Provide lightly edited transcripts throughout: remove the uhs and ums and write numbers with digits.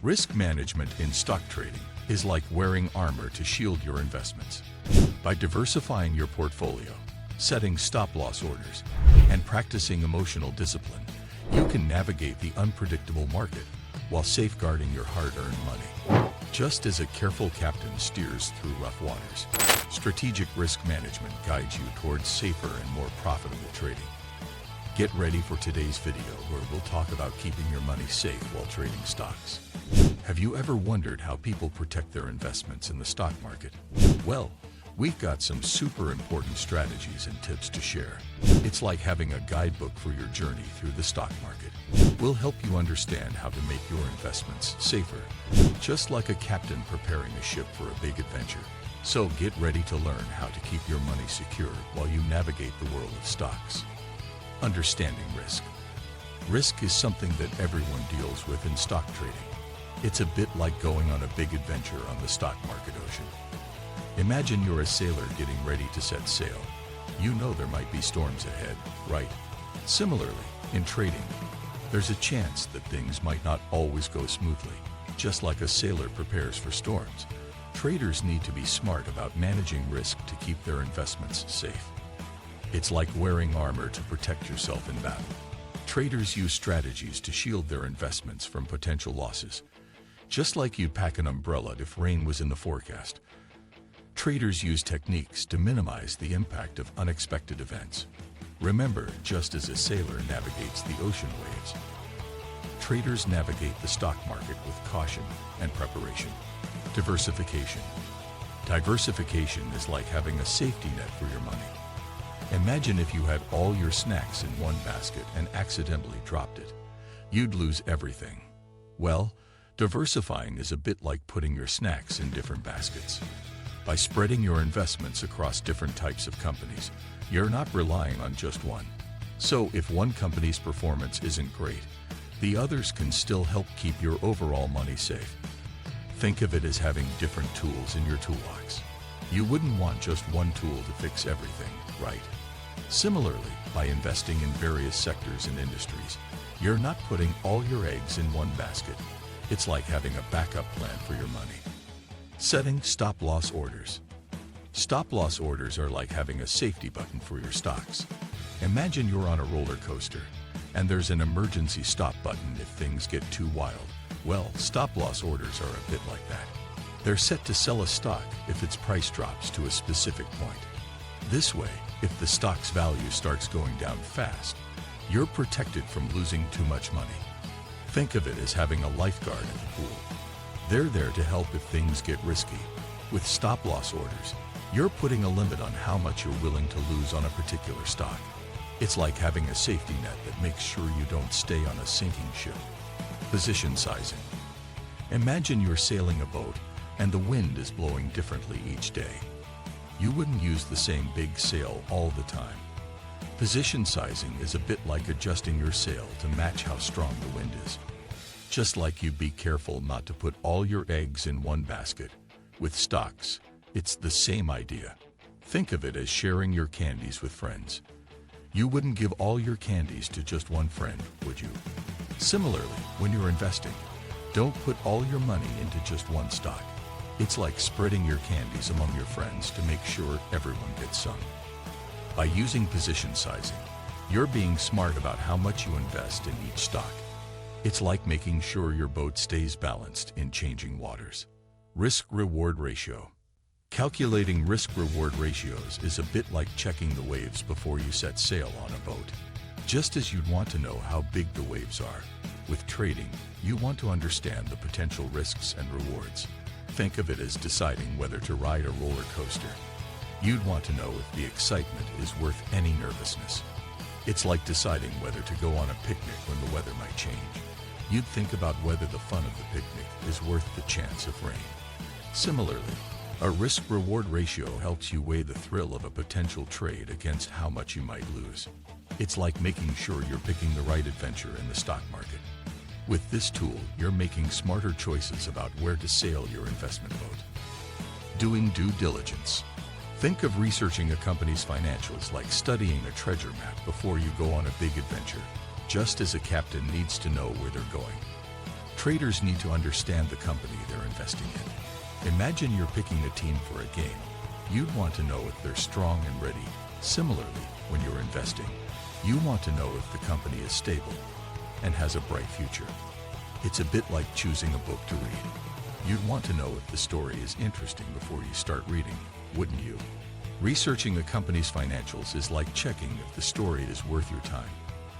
Risk management in stock trading is like wearing armor to shield your investments. By diversifying your portfolio, setting stop-loss orders, and practicing emotional discipline, you can navigate the unpredictable market while safeguarding your hard-earned money. Just as a careful captain steers through rough waters, strategic risk management guides you towards safer and more profitable trading. Get ready for today's video where we'll talk about keeping your money safe while trading stocks. Have you ever wondered how people protect their investments in the stock market? Well, we've got some super important strategies and tips to share. It's like having a guidebook for your journey through the stock market. We'll help you understand how to make your investments safer, just like a captain preparing a ship for a big adventure. So get ready to learn how to keep your money secure while you navigate the world of stocks. Understanding risk. Risk is something that everyone deals with in stock trading. It's a bit like going on a big adventure on the stock market ocean. Imagine you're a sailor getting ready to set sail. You know there might be storms ahead, right? Similarly, in trading, there's a chance that things might not always go smoothly. Just like a sailor prepares for storms, traders need to be smart about managing risk to keep their investments safe. It's like wearing armor to protect yourself in battle. Traders use strategies to shield their investments from potential losses. Just like you'd pack an umbrella if rain was in the forecast, traders use techniques to minimize the impact of unexpected events. Remember, just as a sailor navigates the ocean waves, traders navigate the stock market with caution and preparation. Diversification. Diversification is like having a safety net for your money. Imagine if you had all your snacks in one basket and accidentally dropped it. You'd lose everything. Well, diversifying is a bit like putting your snacks in different baskets. By spreading your investments across different types of companies, you're not relying on just one. So if one company's performance isn't great, the others can still help keep your overall money safe. Think of it as having different tools in your toolbox. You wouldn't want just one tool to fix everything, right? Similarly, by investing in various sectors and industries, you're not putting all your eggs in one basket. It's like having a backup plan for your money. Setting stop-loss orders. Stop-loss orders are like having a safety button for your stocks. Imagine you're on a roller coaster, and there's an emergency stop button if things get too wild. Well, stop-loss orders are a bit like that. They're set to sell a stock if its price drops to a specific point. This way, if the stock's value starts going down fast, you're protected from losing too much money. Think of it as having a lifeguard in the pool. They're there to help if things get risky. With stop-loss orders, you're putting a limit on how much you're willing to lose on a particular stock. It's like having a safety net that makes sure you don't stay on a sinking ship. Position sizing. Imagine you're sailing a boat and the wind is blowing differently each day. You wouldn't use the same big sail all the time. Position sizing is a bit like adjusting your sail to match how strong the wind is. Just like you'd be careful not to put all your eggs in one basket, with stocks, it's the same idea. Think of it as sharing your candies with friends. You wouldn't give all your candies to just one friend, would you? Similarly, when you're investing, don't put all your money into just one stock. It's like spreading your candies among your friends to make sure everyone gets some. By using position sizing, you're being smart about how much you invest in each stock. It's like making sure your boat stays balanced in changing waters. Risk-reward ratio. Calculating risk-reward ratios is a bit like checking the waves before you set sail on a boat. Just as you'd want to know how big the waves are, with trading, you want to understand the potential risks and rewards. Think of it as deciding whether to ride a roller coaster. You'd want to know if the excitement is worth any nervousness. It's like deciding whether to go on a picnic when the weather might change. You'd think about whether the fun of the picnic is worth the chance of rain. Similarly, a risk-reward ratio helps you weigh the thrill of a potential trade against how much you might lose. It's like making sure you're picking the right adventure in the stock market. With this tool, you're making smarter choices about where to sail your investment boat. Doing due diligence. Think of researching a company's financials like studying a treasure map before you go on a big adventure, just as a captain needs to know where they're going. Traders need to understand the company they're investing in. Imagine you're picking a team for a game. You'd want to know if they're strong and ready. Similarly, when you're investing, you want to know if the company is stable and has a bright future. It's a bit like choosing a book to read. You'd want to know if the story is interesting before you start reading, wouldn't you? Researching a company's financials is like checking if the story is worth your time.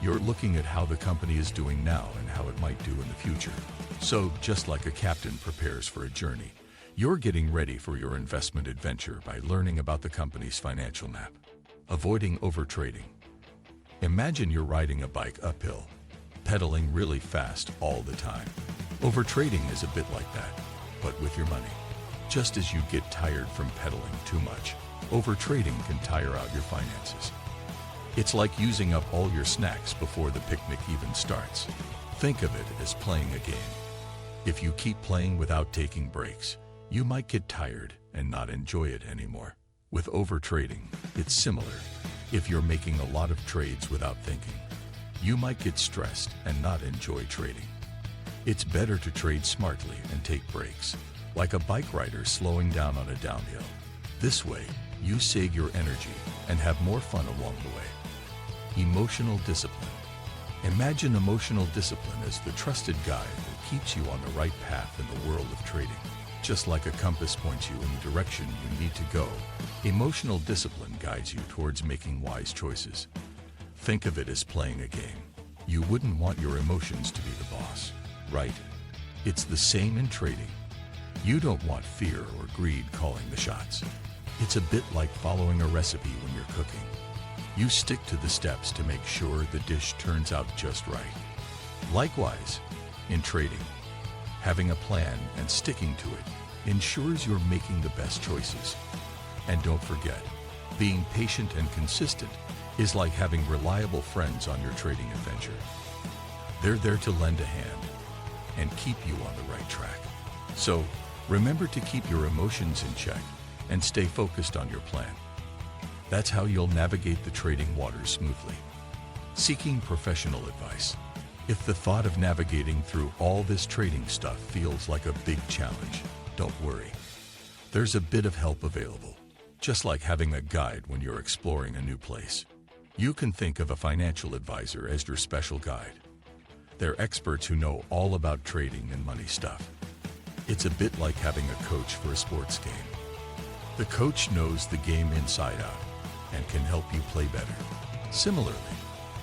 You're looking at how the company is doing now and how it might do in the future. So, just like a captain prepares for a journey, you're getting ready for your investment adventure by learning about the company's financial map. Avoiding overtrading. Imagine you're riding a bike uphill, pedaling really fast all the time. Overtrading is a bit like that, but with your money. Just as you get tired from pedaling too much, overtrading can tire out your finances. It's like using up all your snacks before the picnic even starts. Think of it as playing a game. If you keep playing without taking breaks, you might get tired and not enjoy it anymore. With overtrading, it's similar. If you're making a lot of trades without thinking, you might get stressed and not enjoy trading. It's better to trade smartly and take breaks, like a bike rider slowing down on a downhill. This way, you save your energy and have more fun along the way. Emotional discipline. Imagine emotional discipline as the trusted guide that keeps you on the right path in the world of trading. Just like a compass points you in the direction you need to go, emotional discipline guides you towards making wise choices. Think of it as playing a game. You wouldn't want your emotions to be the boss, right? It's the same in trading. You don't want fear or greed calling the shots. It's a bit like following a recipe when you're cooking. You stick to the steps to make sure the dish turns out just right. Likewise, in trading, having a plan and sticking to it ensures you're making the best choices. And don't forget, being patient and consistent is like having reliable friends on your trading adventure. They're there to lend a hand and keep you on the right track. So, remember to keep your emotions in check and stay focused on your plan. That's how you'll navigate the trading waters smoothly. Seeking professional advice. If the thought of navigating through all this trading stuff feels like a big challenge, don't worry. There's a bit of help available, just like having a guide when you're exploring a new place. You can think of a financial advisor as your special guide. They're experts who know all about trading and money stuff. It's a bit like having a coach for a sports game. The coach knows the game inside out and can help you play better. Similarly,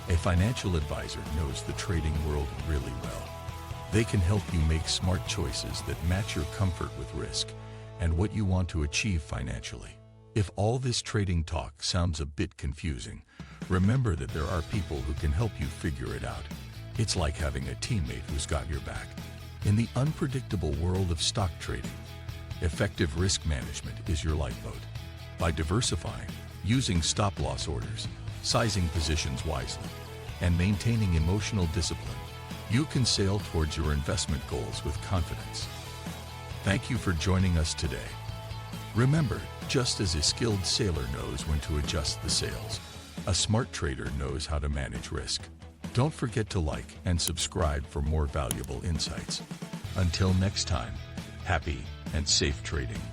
a financial advisor knows the trading world really well. They can help you make smart choices that match your comfort with risk and what you want to achieve financially. If all this trading talk sounds a bit confusing, remember that there are people who can help you figure it out. It's like having a teammate who's got your back. In the unpredictable world of stock trading, effective risk management is your lifeboat. By diversifying, using stop-loss orders, sizing positions wisely, and maintaining emotional discipline, you can sail towards your investment goals with confidence. Thank you for joining us today. Remember, just as a skilled sailor knows when to adjust the sails, a smart trader knows how to manage risk. Don't forget to like and subscribe for more valuable insights. Until next time, happy and safe trading.